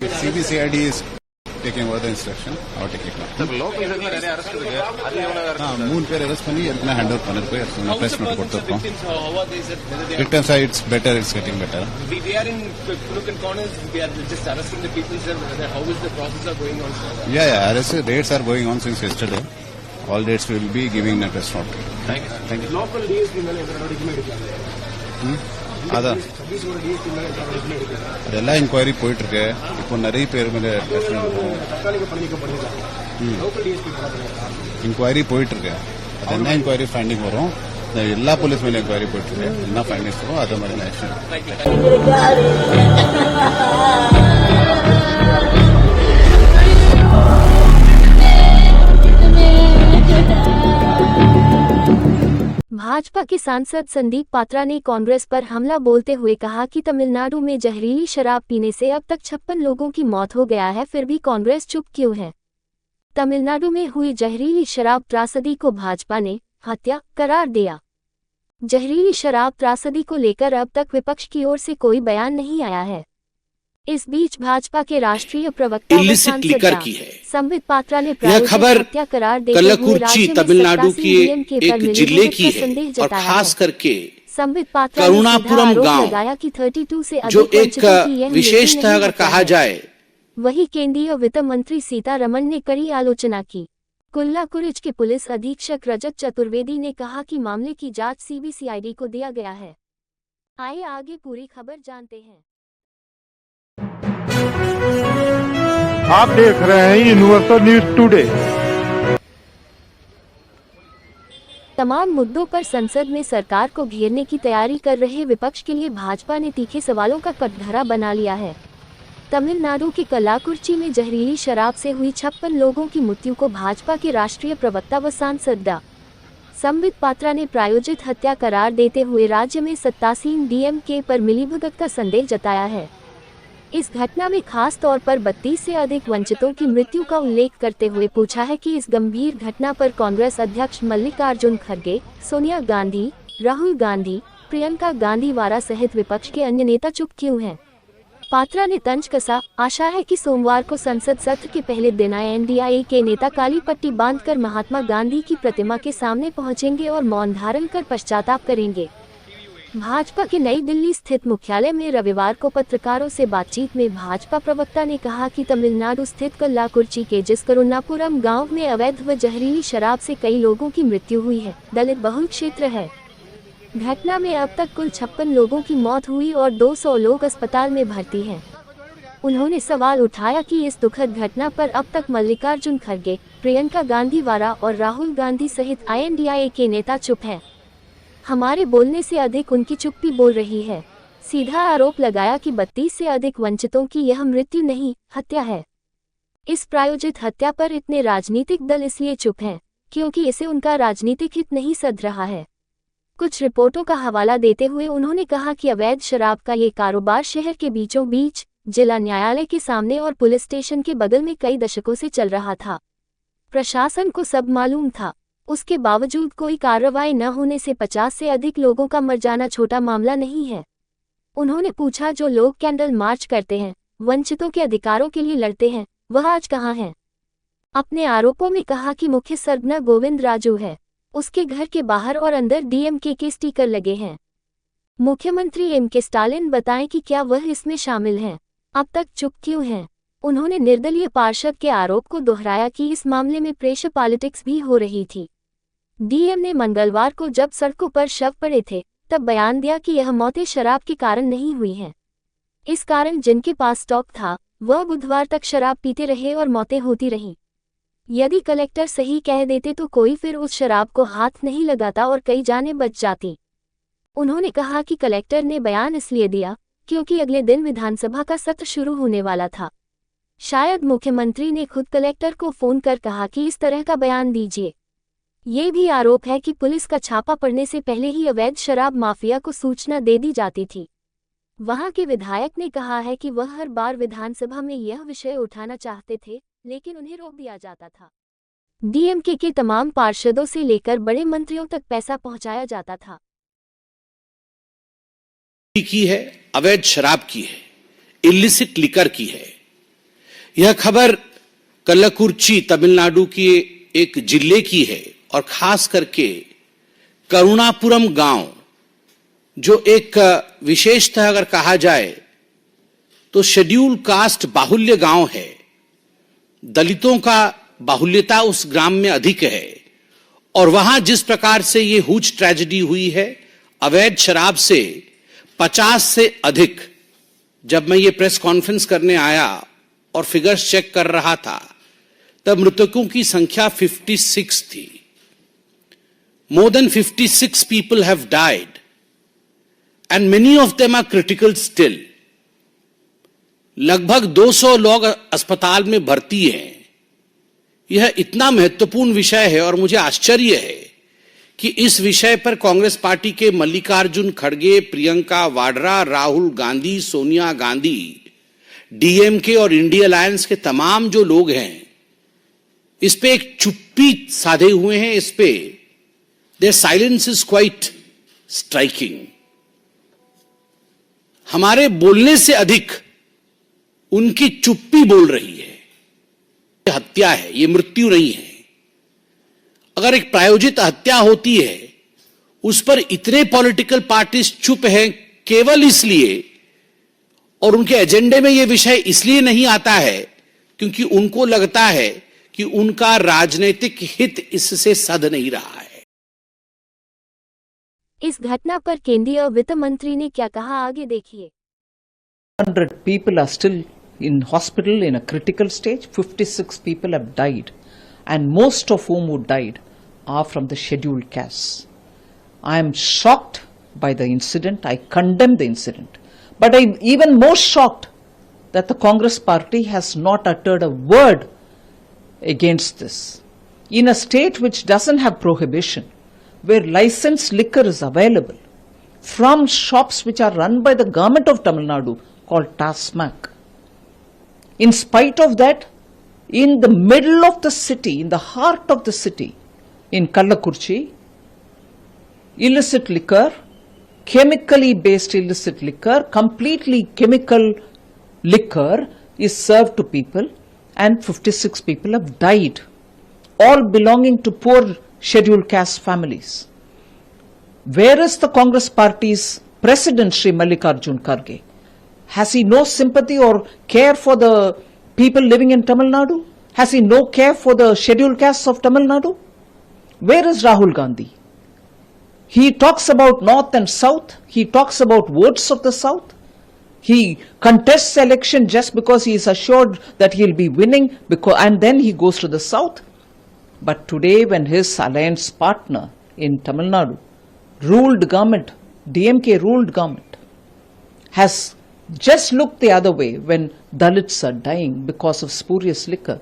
CBCID is taking over the instruction. I'll take it now. Local இதுல நிறைய arrest இருக்கு. அது எவ்வளவு மூணு பேர் அரெஸ்ட் பண்ணி எல்லாம் ஹேண்ட் ஓவர் பண்ணிட்டு போய் பிரஸ் நோட் கொடுத்துருக்கோம். Victims side it's better, it's getting better. We are in crook and corners. We are just arresting the people, sir. How is the process are going on, sir? Yeah, arrest raids are going on since yesterday. All dates will be giving a press note. Thank you. Thank you. Local DSP மேல எந்த நடவடிக்கையும் எடுக்கல. அதான் சர்வீஸோட DSP மேல எந்த நடவடிக்கையும் எடுக்கல. அதெல்லாம் இன்கொயரி போயிட்டு இருக்கு. இப்போ நிறைய பேர் மேல தற்காலிக பணிக்கு பண்ணிருக்காங்க. லோக்கல் DSP இன்கொயரி போயிட்டு இருக்கு. அது என்ன இன்கொயரி ஃபைண்டிங் வரும், எல்லா போலீஸ் மேல இன்கொயரி போயிட்டு இருக்கு. என்ன ஃபைண்டிங்ஸ் வரும் அது மாதிரி ஆக்ஷன். भाजपा के सांसद संदीप पात्रा ने कांग्रेस पर हमला बोलते हुए कहा कि तमिलनाडु में जहरीली शराब पीने से अब तक 56 लोगों की मौत हो गया है, फिर भी कांग्रेस चुप क्यों है। तमिलनाडु में हुई जहरीली शराब त्रासदी को भाजपा ने हत्या करार दिया। जहरीली शराब त्रासदी को लेकर अब तक विपक्ष की ओर से कोई बयान नहीं आया है। इस बीच भाजपा के राष्ट्रीय प्रवक्ता व सांसद संबित पात्रा ने यह खबर हत्या करार देते हुए कल्लाकुर्ची तमिलनाडु की एक जिले की है और खास करके संबित पात्रा करुणापुरम गांव लगाया कि 32 से जो अधिक एक विशेषता अगर कहा जाए, वही केंद्रीय वित्त मंत्री सीतारमण ने कड़ी आलोचना की। कुल्लाकुरिच के पुलिस अधीक्षक रजत चतुर्वेदी ने कहा कि मामले की जांच CBCID को दिया गया है। आइए आगे पूरी खबर जानते हैं। आप देख रहे हैं यूनिवर्सल न्यूज टुडे। तमाम मुद्दों पर संसद में सरकार को घेरने की तैयारी कर रहे विपक्ष के लिए भाजपा ने तीखे सवालों का कटघरा बना लिया है। तमिलनाडु के कल्लाकुर्ची में जहरीली शराब से हुई 56 लोगों की मृत्यु को भाजपा के राष्ट्रीय प्रवक्ता व सांसद डा. संबित पात्रा ने प्रायोजित हत्या करार देते हुए राज्य में सत्तासीन DMK पर मिलीभगत का संदेह जताया है। इस घटना में खास तौर पर 32 से अधिक वंचितों की मृत्यु का उल्लेख करते हुए पूछा है कि इस गंभीर घटना पर कांग्रेस अध्यक्ष मल्लिकार्जुन खड़गे, सोनिया गांधी, राहुल गांधी, प्रियंका गांधी वारा सहित विपक्ष के अन्य नेता चुप क्यों हैं। पात्रा ने तंज कसा, आशा है कि सोमवार को संसद सत्र के पहले दिन INDIA के नेता काली पट्टी बांधकर महात्मा गांधी की प्रतिमा के सामने पहुंचेंगे और मौन धारण कर पश्चाताप करेंगे। भाजपा के नई दिल्ली स्थित मुख्यालय में रविवार को पत्रकारों से बातचीत में भाजपा प्रवक्ता ने कहा कि तमिलनाडु स्थित कल्लाकुर्ची के जिस करुणापुरम गांव में अवैध व जहरीली शराब से कई लोगों की मृत्यु हुई है, दलित बहुल क्षेत्र है। घटना में अब तक कुल 56 लोगों की मौत हुई और 200 लोग अस्पताल में भर्ती हैं। उन्होंने सवाल उठाया कि इस दुखद घटना पर अब तक मल्लिकार्जुन खड़गे, प्रियंका गांधी वारा और राहुल गांधी सहित INDIA के नेता चुप हैं। हमारे बोलने से अधिक उनकी चुप्पी बोल रही है। सीधा आरोप लगाया कि 32 से अधिक वंचितों की यह मृत्यु नहीं, हत्या है। इस प्रायोजित हत्या पर इतने राजनीतिक दल इसलिए चुप हैं क्योंकि इसे उनका राजनीतिक हित नहीं सध रहा है। कुछ रिपोर्टों का हवाला देते हुए उन्होंने कहा कि अवैध शराब का ये कारोबार शहर के बीचों बीच, जिला न्यायालय के सामने और पुलिस स्टेशन के बगल में कई दशकों से चल रहा था। प्रशासन को सब मालूम था, उसके बावजूद कोई कार्रवाई न होने से 50 से अधिक लोगों का मर जाना छोटा मामला नहीं है। उन्होंने पूछा, जो लोग कैंडल मार्च करते हैं, वंचितों के अधिकारों के लिए लड़ते हैं, वह आज कहाँ हैं। अपने आरोपों में कहा कि मुख्य सरगना गोविंद राजू है, उसके घर के बाहर और अंदर DMK के स्टिकर लगे हैं। मुख्यमंत्री MK स्टालिन बताएं कि क्या वह इसमें शामिल हैं। अब तक चुप क्यों हैं। उन्होंने निर्दलीय पार्षद के आरोप को दोहराया कि इस मामले में प्रेशर पॉलिटिक्स भी हो रही थी। DM ने मंगलवार को जब सड़कों पर शव पड़े थे तब बयान दिया कि यह मौतें शराब के कारण नहीं हुई हैं। इस कारण जिनके पास स्टॉक था वह बुधवार तक शराब पीते रहे और मौतें होती रहीं। यदि कलेक्टर सही कह देते तो कोई फिर उस शराब को हाथ नहीं लगाता और कई जानें बच जाती। उन्होंने कहा कि कलेक्टर ने बयान इसलिए दिया क्योंकि अगले दिन विधानसभा का सत्र शुरू होने वाला था। शायद मुख्यमंत्री ने खुद कलेक्टर को फोन कर कहा कि इस तरह का बयान दीजिए। ये भी आरोप है कि पुलिस का छापा पड़ने से पहले ही अवैध शराब माफिया को सूचना दे दी जाती थी। वहां के विधायक ने कहा है कि वह हर बार विधानसभा में यह विषय उठाना चाहते थे, लेकिन उन्हें रोक दिया जाता था। DMK के तमाम पार्षदों से लेकर बड़े मंत्रियों तक पैसा पहुंचाया जाता था। की है, अवैध शराब की है, इलिसिट लिकर की है। यह खबर कल्लाकुर्ची तमिलनाडु की एक जिले की है और खास करके करुणापुरम गांव, जो एक विशेषतः अगर कहा जाए तो शेड्यूल कास्ट बाहुल्य गांव है। दलितों का बाहुल्यता उस ग्राम में अधिक है और वहां जिस प्रकार से ये हुज ट्रेजेडी हुई है, अवैध शराब से 50 से अधिक, जब मैं ये प्रेस कॉन्फ्रेंस करने आया और फिगर्स चेक कर रहा था तब मृतकों की संख्या 56 थी। More than 56 people have died and many of them are critical still. लगभग 200 लोग अस्पताल में भर्ती हैं। यह इतना महत्वपूर्ण विषय है और मुझे आश्चर्य है कि इस विषय पर कांग्रेस पार्टी के मल्लिकार्जुन खड़गे, प्रियंका वाड्रा, राहुल गांधी, सोनिया गांधी, डीएमके और इंडिया अलायंस के तमाम जो लोग हैं, इस पे एक चुप्पी साधे हुए हैं। इस पे their silence is quite striking. हमारे बोलने से अधिक उनकी चुप्पी बोल रही है। ये हत्या है, ये मृत्यु नहीं है। अगर एक प्रायोजित हत्या होती है, उस पर इतने पॉलिटिकल पार्टीज चुप हैं केवल इसलिए, और उनके एजेंडे में यह विषय इसलिए नहीं आता है क्योंकि उनको लगता है कि उनका राजनीतिक हित इससे सध नहीं रहा है। इस घटना पर केंद्रीय वित्त मंत्री ने क्या कहा, आगे देखिए। 100 people are still in hospital in a critical stage. 56 people have died, and most of whom who died are from the scheduled castes. I am shocked by the incident. I condemn the incident. But I am even more shocked that the Congress party has not uttered a word against this. In a state which doesn't have prohibition, where licensed liquor is available from shops which are run by the government of Tamil Nadu called TASMAC. In spite of that, in the middle of the city, in the heart of the city, in Kallakurichi, illicit liquor, chemically based illicit liquor, completely chemical liquor is served to people, and 56 people have died, all belonging to poor scheduled caste families. Where is the Congress party's president, Shri Mallikarjun Kharge? Has he no sympathy or care for the people living in Tamil Nadu? Has he no care for the scheduled castes of Tamil Nadu? Where is Rahul Gandhi? He talks about North and South. He talks about votes of the South. He contests election just because he is assured that he will be winning, and then he goes to the South. But today, when his alliance partner in Tamil Nadu ruled government, DMK ruled government, has just looked the other way when Dalits are dying because of spurious liquor,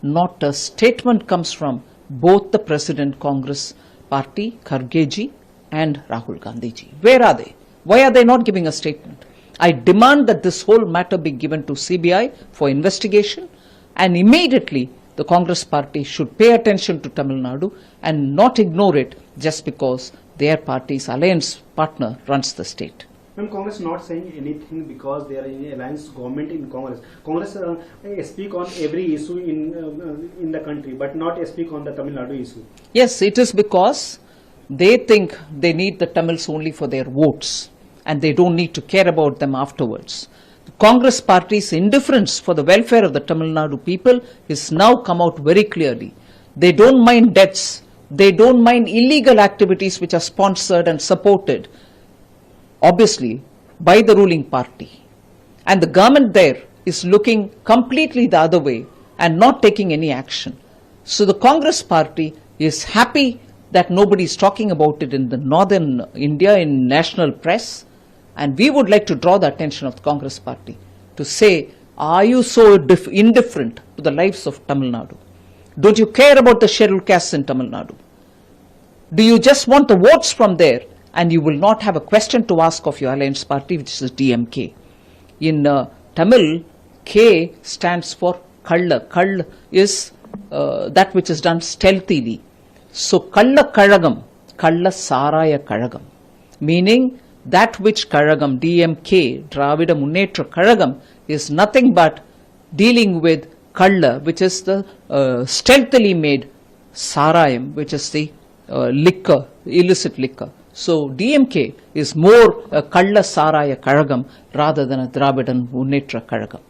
not a statement comes from both the President Congress party, Kharge ji, and Rahul Gandhi ji. Where are they? Why are they not giving a statement? I demand that this whole matter be given to CBI for investigation, and immediately the Congress party should pay attention to Tamil Nadu and not ignore it just because their party's alliance partner runs the state. Ma'am, Congress not saying anything because they are in alliance government in Congress. Congress speak on every issue in the country, but not speak on the Tamil Nadu issue. Yes, it is because they think they need the Tamils only for their votes, and they don't need to care about them afterwards. The Congress party's indifference for the welfare of the Tamil Nadu people is now come out very clearly. They don't mind deaths. They don't mind illegal activities which are sponsored and supported, obviously, by the ruling party. And the government there is looking completely the other way and not taking any action. So the Congress party is happy that nobody is talking about it in the northern India in national press. And we would like to draw the attention of the Congress party to say, are you so indifferent to the lives of Tamil Nadu? Don't you care about the scheduled castes in Tamil Nadu? Do you just want the votes from there, and you will not have a question to ask of your alliance party, which is DMK? In Tamil, K stands for Kalla. Kalla is that which is done stealthily. So Kalla Kazhagam, Kalla Saraya Kazhagam, meaning that which Kazhagam, DMK, Dravida Munnetra Kazhagam, is nothing but dealing with Kalla, which is the stealthily made Sarayam, which is the liquor, illicit liquor. So DMK is more a Kalla Saraya Kazhagam rather than a Dravidan Munnetra Kazhagam.